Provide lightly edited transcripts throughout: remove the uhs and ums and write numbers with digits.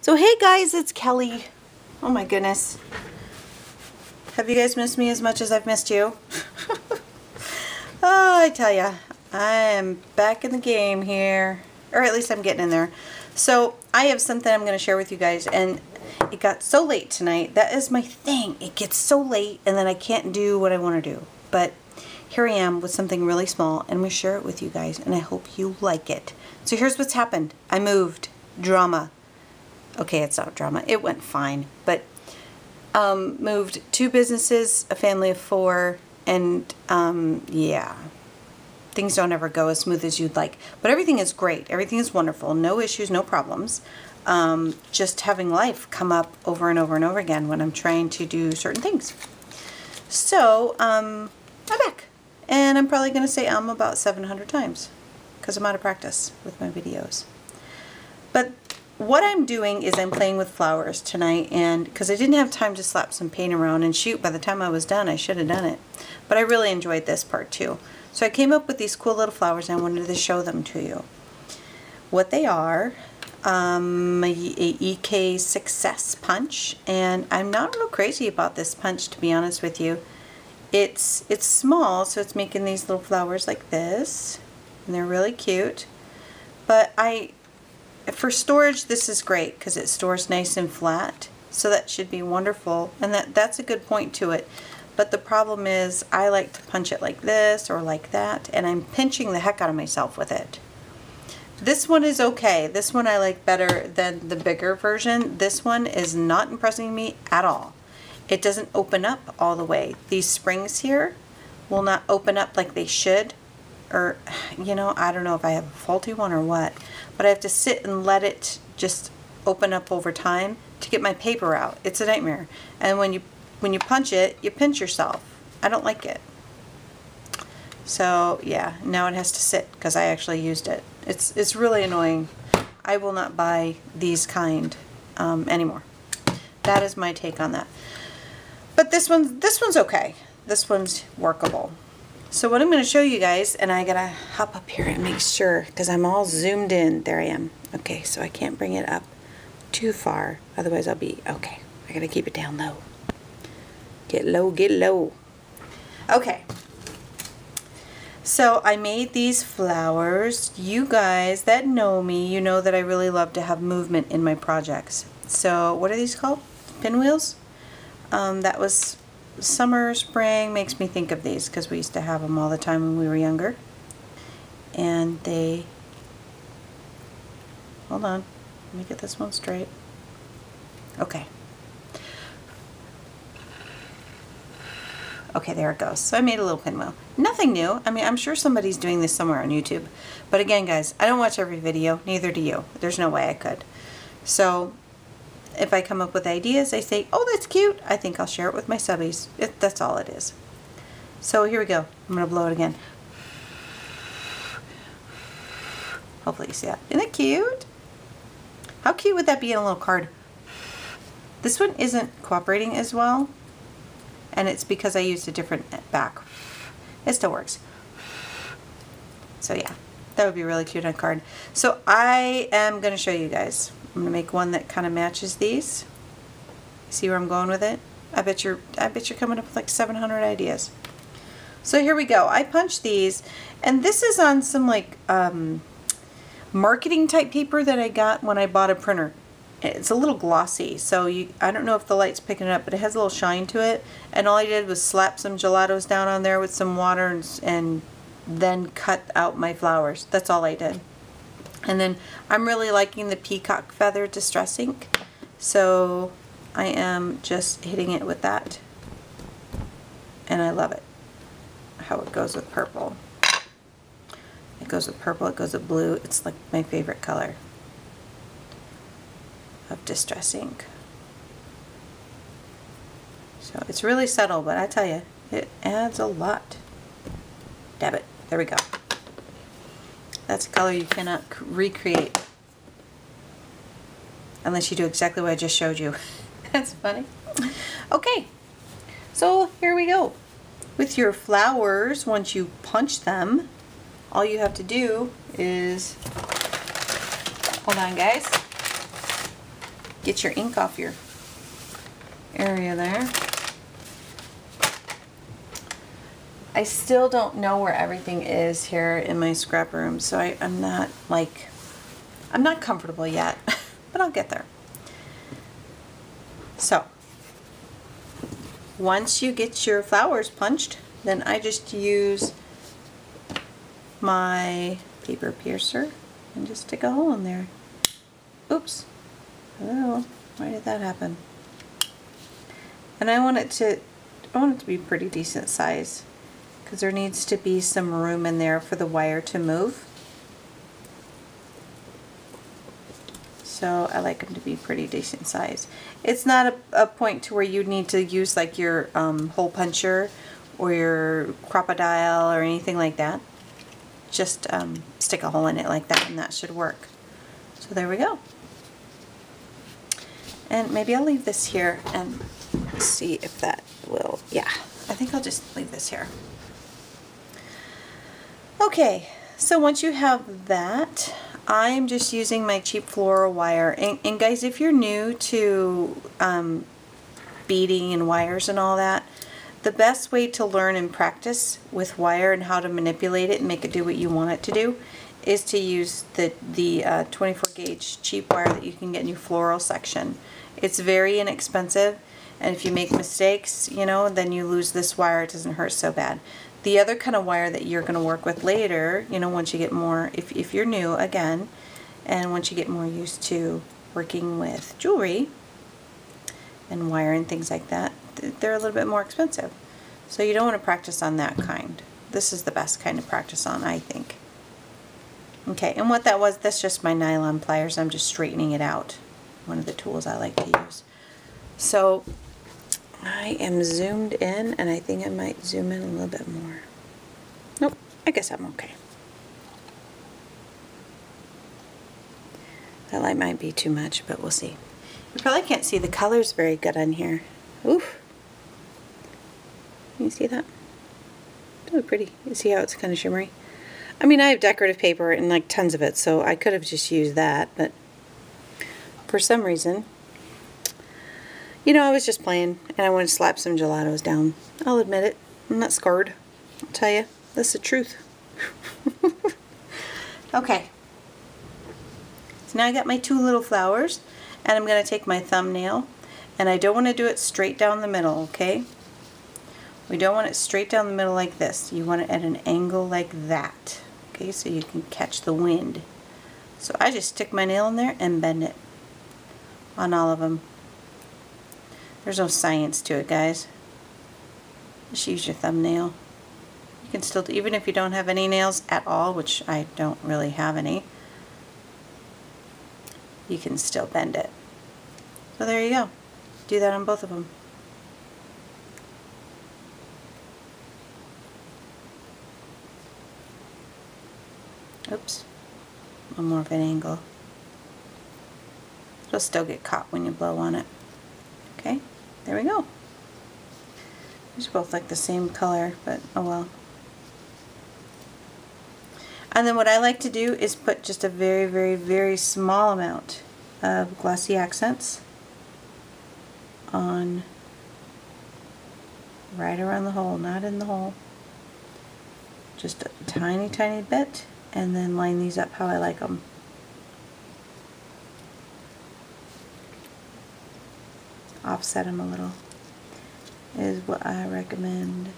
So hey guys, it's Kelly. Oh my goodness. Have you guys missed me as much as I've missed you? Oh, I tell ya, I am back in the game here. Or at least I'm getting in there. So I have something I'm going to share with you guys, and it got so late tonight. That is my thing. It gets so late and then I can't do what I want to do. But here I am with something really small, and I'm going to share it with you guys, and I hope you like it. So here's what's happened. I moved. Drama. Okay, it's not drama. It went fine. But moved 2 businesses, a family of 4, and yeah. Things don't ever go as smooth as you'd like. But everything is great. Everything is wonderful. No issues, no problems. Just having life come up over and over and over again when I'm trying to do certain things. So, I'm back. And I'm probably going to say about 700 times. Because I'm out of practice with my videos. But what I'm doing is I'm playing with flowers tonight, and because I didn't have time to slap some paint around, and shoot, by the time I was done I should have done it. But I really enjoyed this part too. So I came up with these cool little flowers and I wanted to show them to you. What they are, a EK Success punch, and I'm not real crazy about this punch, to be honest with you. It's small, so it's making these little flowers like this, and they're really cute. But for storage, this is great because it stores nice and flat, so that should be wonderful, and that's a good point to it. But the problem is I like to punch it like this or like that, and I'm pinching the heck out of myself with it. This one is okay. This one I like better than the bigger version. This one is not impressing me at all. It doesn't open up all the way. These springs here will not open up like they should. Or, you know, I don't know if I have a faulty one or what, but I have to sit and let it just open up over time to get my paper out. It's a nightmare. And when you punch it, you pinch yourself. I don't like it. So yeah, now it has to sit because I actually used it. It's really annoying. I will not buy these kind anymore. That is my take on that. But this one's okay. This one's workable. So what I'm going to show you guys, and I gotta hop up here and make sure because I'm all zoomed in. There I am. Okay, so I can't bring it up too far, otherwise I'll be okay. I gotta keep it down low. Get low, get low. Okay. So I made these flowers. You guys that know me, you know that I really love to have movement in my projects. So what are these called? Pinwheels? That was summer, spring, makes me think of these because we used to have them all the time when we were younger. And they, hold on, let me get this one straight. Okay. Okay, there it goes. So I made a little pinwheel. Nothing new. I mean, I'm sure somebody's doing this somewhere on YouTube. But again, guys, I don't watch every video, neither do you. There's no way I could. So if I come up with ideas, I say, oh, that's cute. I think I'll share it with my subbies. That's all it is. So here we go. I'm going to blow it again. Hopefully you see that. Isn't it cute? How cute would that be in a little card? This one isn't cooperating as well, and it's because I used a different back. It still works. So yeah, that would be really cute on a card. So I am going to show you guys. I'm going to make one that kind of matches these. See where I'm going with it? I bet you're coming up with like 700 ideas. So here we go. I punched these, and this is on some like marketing type paper that I got when I bought a printer. It's a little glossy, so I don't know if the light's picking it up, but it has a little shine to it. And all I did was slap some gelatos down on there with some water and then cut out my flowers. That's all I did. And then I'm really liking the peacock feather distress ink, so I am just hitting it with that. And I love it, how it goes with purple. It goes with purple, it goes with blue. It's like my favorite color of distress ink. So it's really subtle, but I tell you, it adds a lot. Dab it. There we go. That's a color you cannot recreate unless you do exactly what I just showed you. That's funny. Okay, so here we go. With your flowers, once you punch them, all you have to do is, hold on guys, get your ink off your area there. I still don't know where everything is here in my scrap room, so I'm not comfortable yet, but I'll get there. So once you get your flowers punched, then I just use my paper piercer and just stick a hole in there. Oops. Hello. Why did that happen? And I want it to be pretty decent size, because there needs to be some room in there for the wire to move. So I like them to be pretty decent size. It's not a point to where you need to use like your hole puncher or your crocodile or anything like that. Just stick a hole in it like that and that should work. So there we go. And maybe I'll leave this here and see if that will, yeah, I think I'll just leave this here. Okay, so once you have that, I'm just using my cheap floral wire. And guys, if you're new to beading and wires and all that, the best way to learn and practice with wire and how to manipulate it and make it do what you want it to do is to use the 24 gauge cheap wire that you can get in your floral section. It's very inexpensive, and if you make mistakes, you know, then you lose this wire. It doesn't hurt so bad. The other kind of wire that you're going to work with later, you know, once you get more, if you're new again, and once you get more used to working with jewelry and wire and things like that, they're a little bit more expensive. So you don't want to practice on that kind. This is the best kind of practice on, I think. Okay, and what that was, that's just my nylon pliers. I'm just straightening it out. One of the tools I like to use. So I am zoomed in, and I think I might zoom in a little bit more. Nope, I guess I'm okay. That light might be too much, but we'll see. You probably can't see the colors very good on here. Oof. Can you see that? It's really pretty. You see how it's kind of shimmery? I mean, I have decorative paper and like tons of it, so I could have just used that, but for some reason, you know, I was just playing and I wanted to slap some gelatos down. I'll admit it. I'm not scarred. I'll tell you. That's the truth. Okay. So now I got my two little flowers, and I'm going to take my thumbnail, and I don't want to do it straight down the middle, okay? We don't want it straight down the middle like this. You want it at an angle like that, okay, so you can catch the wind. So I just stick my nail in there and bend it on all of them. There's no science to it, guys. Just use your thumbnail. You can still, even if you don't have any nails at all, which I don't really have any, you can still bend it. So there you go. Do that on both of them. Oops. One more of an angle. It'll still get caught when you blow on it. Okay, there we go. These both like the same color, but oh well. And then what I like to do is put just a very, very, very small amount of glossy accents on right around the hole, not in the hole. Just a tiny, tiny bit, and then line these up how I like them. Offset them a little is what I recommend.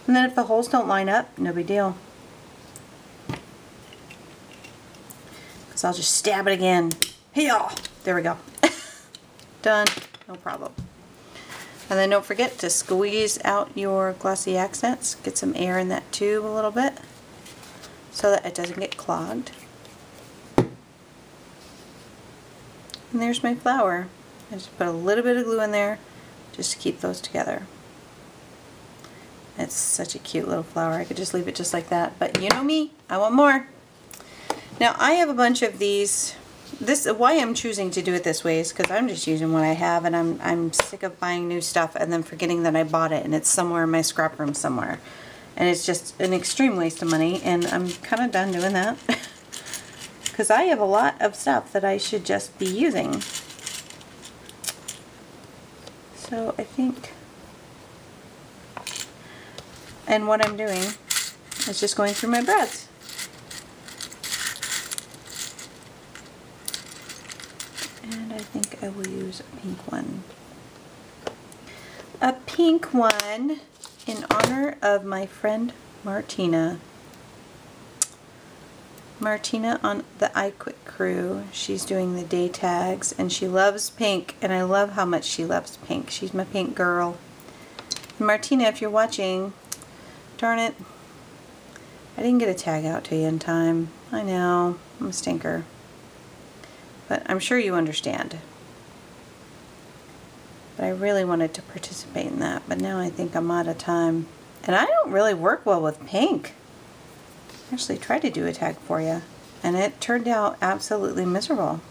And then if the holes don't line up, no big deal. Because I'll just stab it again. Hey y'all! There we go. Done. No problem. And then don't forget to squeeze out your glossy accents. Get some air in that tube a little bit so that it doesn't get clogged. And there's my flower. I just put a little bit of glue in there just to keep those together. It's such a cute little flower. I could just leave it just like that, but you know me, I want more. Now I have a bunch of these. This why I'm choosing to do it this way is because I'm just using what I have, and I'm sick of buying new stuff and then forgetting that I bought it and it's somewhere in my scrap room somewhere. And it's just an extreme waste of money, and I'm kind of done doing that. because I have a lot of stuff that I should just be using. So I think, and what I'm doing is just going through my brads. And I think I will use a pink one. A pink one in honor of my friend Martina. Martina on the iQuick crew. She's doing the day tags and she loves pink, and I love how much she loves pink. She's my pink girl. And Martina, if you're watching, darn it, I didn't get a tag out to you in time. I know, I'm a stinker. But I'm sure you understand. But I really wanted to participate in that, but now I think I'm out of time. And I don't really work well with pink. I actually tried to do a tag for you, and it turned out absolutely miserable.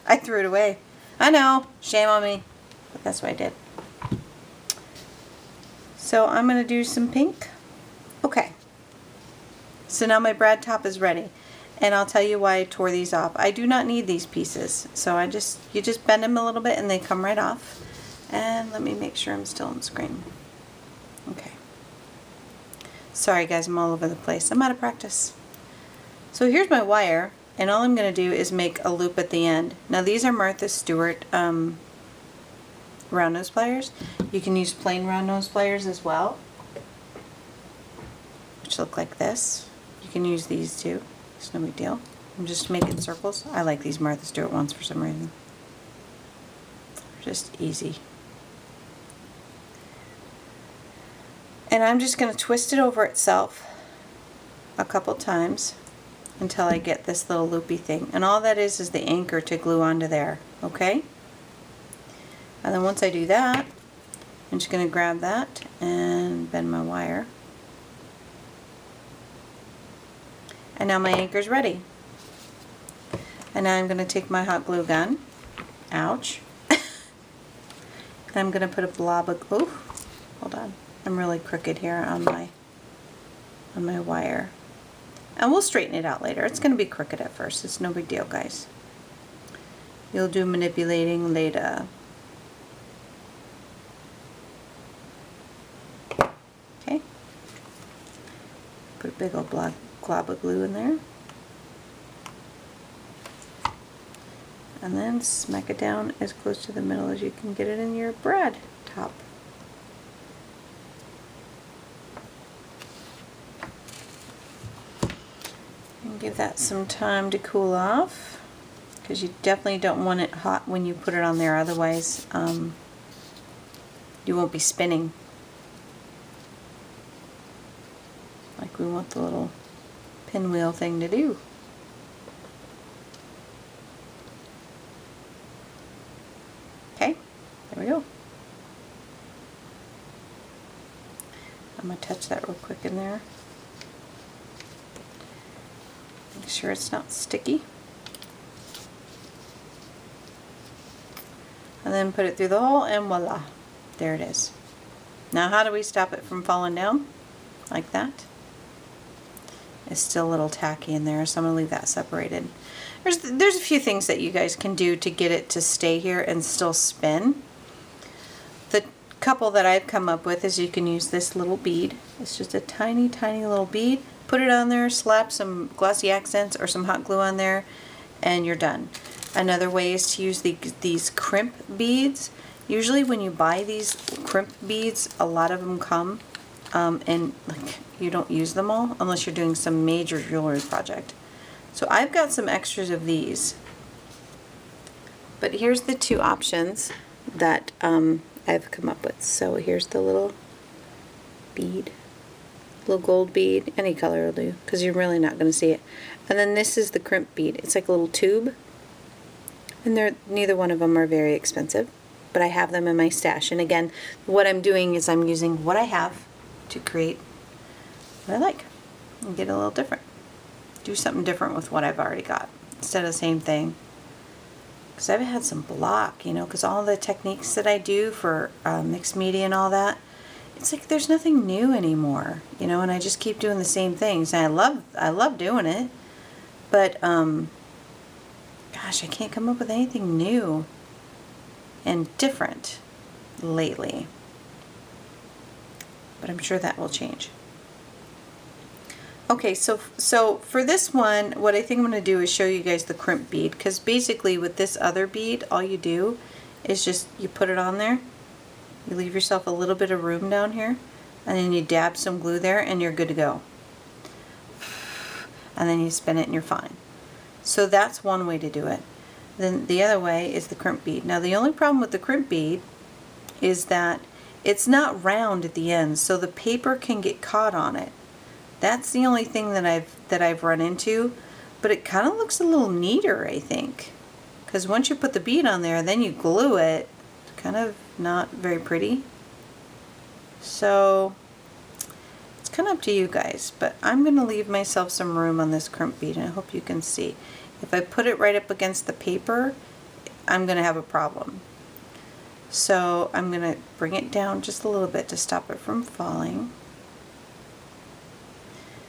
I threw it away. I know, shame on me, but that's what I did. So I'm going to do some pink. Okay. So now my brad top is ready. And I'll tell you why I tore these off. I do not need these pieces. So you just bend them a little bit and they come right off. And let me make sure I'm still on screen. Okay. Sorry guys, I'm all over the place. I'm out of practice. So here's my wire, and all I'm going to do is make a loop at the end. Now these are Martha Stewart round nose pliers. You can use plain round nose pliers as well, which look like this. You can use these too. It's no big deal. I'm just making circles. I like these Martha Stewart ones for some reason. They're just easy. And I'm just going to twist it over itself a couple times until I get this little loopy thing. And all that is the anchor to glue onto there, okay? And then once I do that, I'm just going to grab that and bend my wire. And now my anchor's ready. And now I'm going to take my hot glue gun. Ouch. And I'm going to put a blob of glue. Hold on. I'm really crooked here on my wire. And we'll straighten it out later. It's going to be crooked at first. It's no big deal, guys. You'll do manipulating later. Okay. Put a big old glob of glue in there. And then smack it down as close to the middle as you can get it in your brad top. Give that some time to cool off, because you definitely don't want it hot when you put it on there, otherwise you won't be spinning like we want the little pinwheel thing to do. Okay, there we go. I'm going to touch that real quick in there. Make sure it's not sticky. And then put it through the hole and voila, there it is. Now how do we stop it from falling down? Like that. It's still a little tacky in there, so I'm going to leave that separated. There's a few things that you guys can do to get it to stay here and still spin. The couple that I've come up with is you can use this little bead. It's just a tiny, tiny little bead. Put it on there, slap some glossy accents or some hot glue on there, and you're done. Another way is to use these crimp beads. Usually when you buy these crimp beads, a lot of them come and like you don't use them all unless you're doing some major jewelry project. So I've got some extras of these. But here's the two options that I've come up with. So here's the little bead. Little gold bead, any color will do, because you're really not going to see it. And then this is the crimp bead. It's like a little tube, and neither one of them are very expensive, but I have them in my stash. And again, what I'm doing is I'm using what I have to create what I like and get a little different. Do something different with what I've already got instead of the same thing. Because I've had some block, you know, because all the techniques that I do for mixed media and all that, it's like there's nothing new anymore, you know, and I just keep doing the same things. And I love doing it, But, gosh, I can't come up with anything new and different lately. But I'm sure that will change. Okay, so for this one, what I think I'm going to do is show you guys the crimp bead, because basically with this other bead, all you do is just, you put it on there, you leave yourself a little bit of room down here, and then you dab some glue there and you're good to go. And then you spin it and you're fine. So that's one way to do it. Then the other way is the crimp bead. Now the only problem with the crimp bead is that it's not round at the end, so the paper can get caught on it. That's the only thing that I've run into, but it kind of looks a little neater, I think, because once you put the bead on there, then you glue it. It's kind of not very pretty. So it's kind of up to you guys, but I'm going to leave myself some room on this crimp bead, and I hope you can see. If I put it right up against the paper, I'm going to have a problem. So I'm going to bring it down just a little bit to stop it from falling.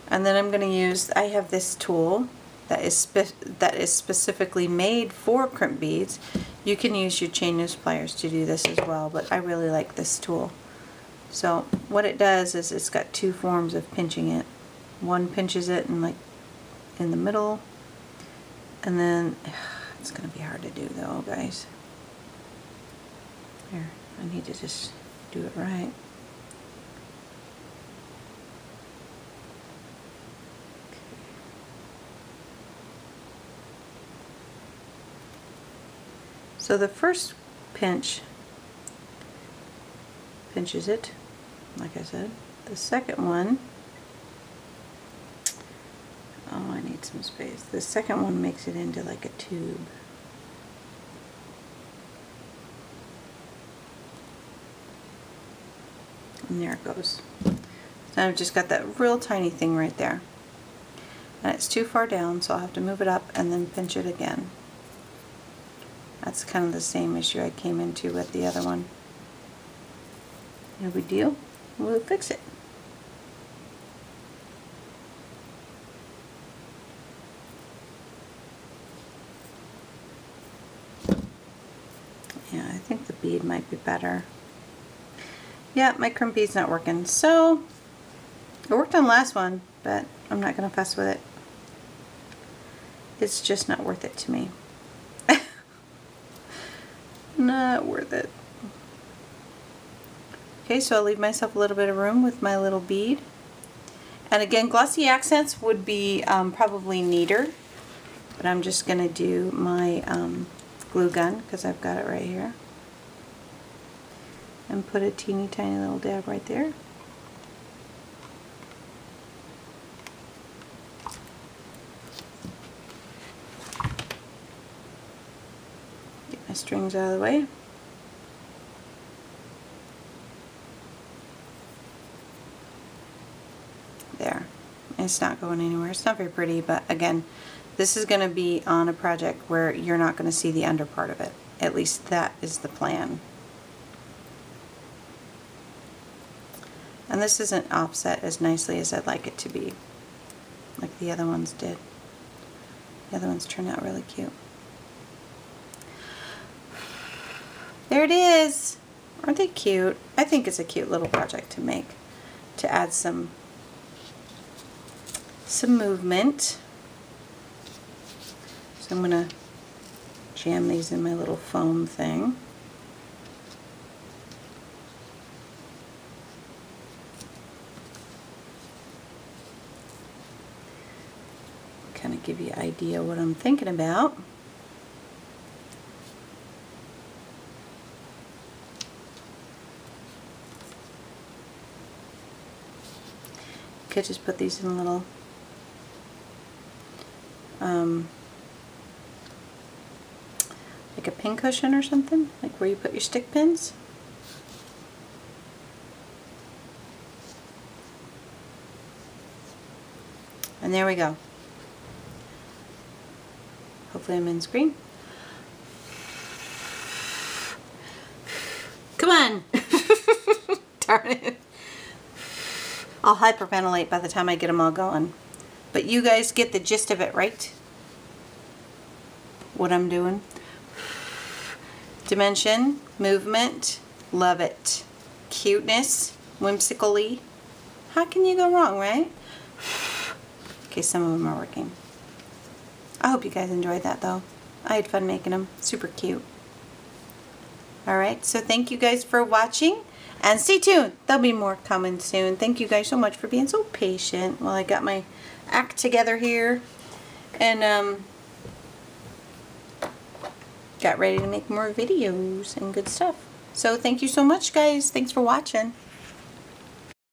And then I'm going to use, I have this tool that is specifically made for crimp beads. You can use your chain nose pliers to do this as well, but I really like this tool. So what it does is it's got two forms of pinching it. One pinches it in like in the middle, and then it's going to be hard to do though, guys. Here, I need to just do it right. So the first pinches it, like I said. The second one, oh, I need some space. The second one makes it into like a tube. And there it goes. So I've just got that real tiny thing right there. And it's too far down, so I'll have to move it up and then pinch it again. That's kind of the same issue I came into with the other one. No big deal. We'll fix it. Yeah, I think the bead might be better. Yeah, my crimp bead's not working. So, it worked on the last one, but I'm not going to fuss with it. It's just not worth it to me. Not worth it. Okay, so I'll leave myself a little bit of room with my little bead. And again, glossy accents would be probably neater, but I'm just going to do my glue gun because I've got it right here. And put a teeny tiny little dab right there. Get my strings out of the way. There. It's not going anywhere. It's not very pretty, but again, this is going to be on a project where you're not going to see the under part of it. At least that is the plan. And this isn't offset as nicely as I'd like it to be, like the other ones did. The other ones turned out really cute. There it is! Aren't they cute? I think it's a cute little project to make, to add some movement. So I'm going to jam these in my little foam thing. Kind of give you an idea what I'm thinking about. Could just put these in a little like a pin cushion or something, like where you put your stick pins. And there we go. Hopefully I'm in screen. Come on! Darn it. I'll hyperventilate by the time I get them all going. But you guys get the gist of it, right? what I'm doing. Dimension, movement, love it. Cuteness, whimsically. How can you go wrong, right? Okay, some of them are working. I hope you guys enjoyed that though. I had fun making them. Super cute. Alright, so thank you guys for watching. And stay tuned. There'll be more coming soon. Thank you guys so much for being so patient while I got my act together here. And got ready to make more videos and good stuff. So thank you so much, guys. Thanks for watching.